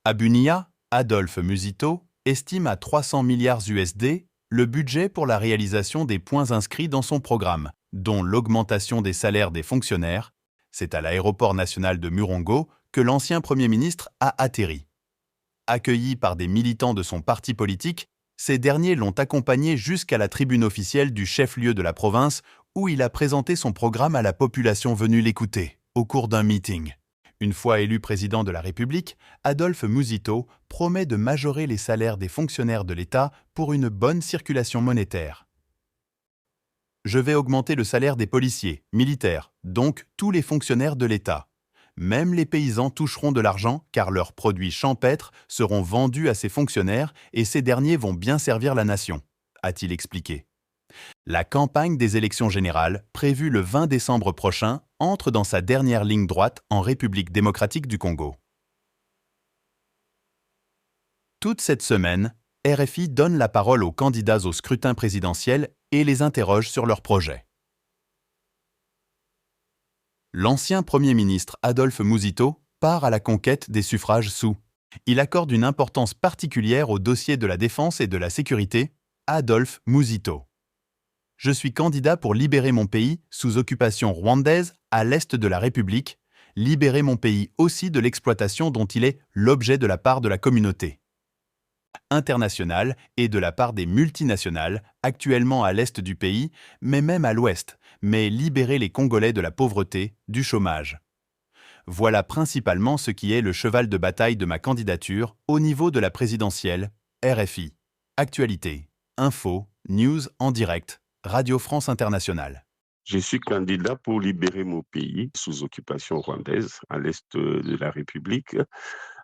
À Bunia, Adolphe Musito estime à 300 milliards USD le budget pour la réalisation des points inscrits dans son programme, dont l'augmentation des salaires des fonctionnaires. C'est à l'aéroport national de Murongo que l'ancien Premier ministre a atterri. Accueilli par des militants de son parti politique, ces derniers l'ont accompagné jusqu'à la tribune officielle du chef-lieu de la province où il a présenté son programme à la population venue l'écouter, au cours d'un meeting. Une fois élu président de la République, Adolphe Musito promet de majorer les salaires des fonctionnaires de l'État pour une bonne circulation monétaire. Je vais augmenter le salaire des policiers, militaires, donc tous les fonctionnaires de l'État. Même les paysans toucheront de l'argent car leurs produits champêtres seront vendus à ces fonctionnaires et ces derniers vont bien servir la nation, a-t-il expliqué. La campagne des élections générales, prévue le 20 décembre prochain, entre dans sa dernière ligne droite en République démocratique du Congo. Toute cette semaine, RFI donne la parole aux candidats au scrutin présidentiel et les interroge sur leurs projets. L'ancien Premier ministre Adolphe Musito part à la conquête des suffrages sous. Il accorde une importance particulière au dossier de la défense et de la sécurité. Adolphe Musito. Je suis candidat pour libérer mon pays sous occupation rwandaise à l'est de la République, libérer mon pays aussi de l'exploitation dont il est l'objet de la part de la communauté internationale et de la part des multinationales, actuellement à l'est du pays, mais même à l'ouest, mais libérer les Congolais de la pauvreté, du chômage. Voilà principalement ce qui est le cheval de bataille de ma candidature au niveau de la présidentielle, RFI. Actualité, info, news en direct, Radio France Internationale. Je suis candidat pour libérer mon pays sous occupation rwandaise à l'est de la République,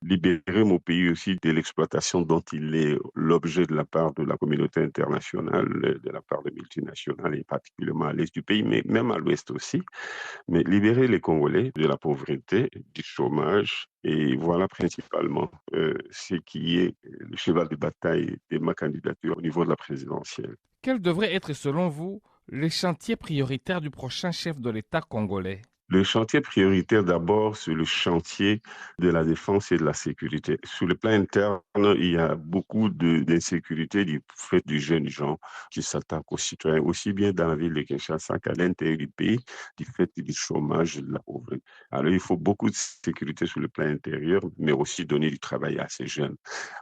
libérer mon pays aussi de l'exploitation dont il est l'objet de la part de la communauté internationale, de la part des multinationales et particulièrement à l'est du pays, mais même à l'ouest aussi, mais libérer les Congolais de la pauvreté, du chômage et voilà principalement ce qui est le cheval de bataille de ma candidature au niveau de la présidentielle. Quels devraient être selon vous les chantiers prioritaires du prochain chef de l'État congolais? Le chantier prioritaire d'abord, c'est le chantier de la défense et de la sécurité. Sur le plan interne, il y a beaucoup d'insécurité du fait du jeunes gens qui s'attaquent aux citoyens, aussi bien dans la ville de Kinshasa qu'à l'intérieur du pays, du fait du chômage et de la pauvreté. Alors, il faut beaucoup de sécurité sur le plan intérieur, mais aussi donner du travail à ces jeunes.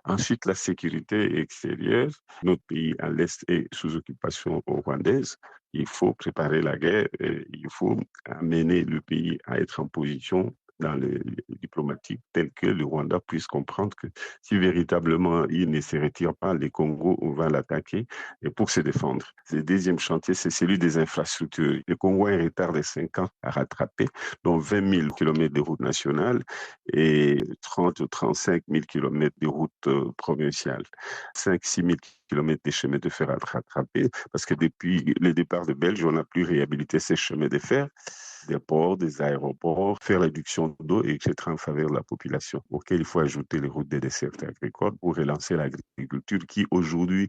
Ensuite, la sécurité extérieure. Notre pays à l'Est est sous occupation rwandaise. Il faut préparer la guerre, il faut amener le pays à être en position dans le diplomatique tel que le Rwanda puisse comprendre que si véritablement il ne se retire pas, les Congo va l'attaquer et pour se défendre. Le deuxième chantier, c'est celui des infrastructures. Le Congo a un retard de 5 ans à rattraper, dont 20 000 km de routes nationales et 30 ou 35 000 km de routes provinciales. 5-6 000 km de chemins de fer à rattraper parce que depuis le départ de Belge, on n'a plus réhabilité ces chemins de fer, des ports, des aéroports, faire réduction d'eau, etc. en faveur de la population, auquel il faut ajouter les routes des desserts agricoles pour relancer l'agriculture qui aujourd'hui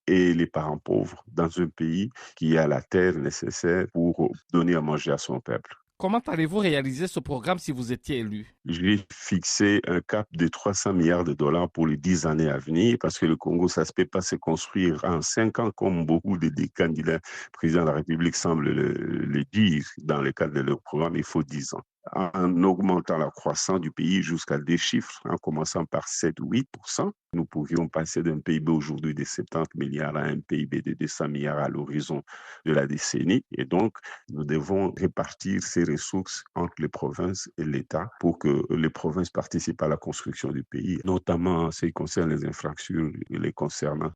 est les parents pauvres dans un pays qui a la terre nécessaire pour donner à manger à son peuple. Comment allez-vous réaliser ce programme si vous étiez élu? J'ai fixé un cap de 300 milliards de dollars pour les 10 années à venir parce que le Congo, ça ne se peut pas se construire en 5 ans comme beaucoup de candidats présidents de la République semblent le dire dans le cadre de leur programme, il faut 10 ans. En augmentant la croissance du pays jusqu'à des chiffres, en commençant par 7 ou 8%, nous pourrions passer d'un PIB aujourd'hui de 70 milliards à un PIB de 200 milliards à l'horizon de la décennie. Et donc, nous devons répartir ces ressources entre les provinces et l'État pour que les provinces participent à la construction du pays, notamment en ce qui concerne les infrastructures les concernant.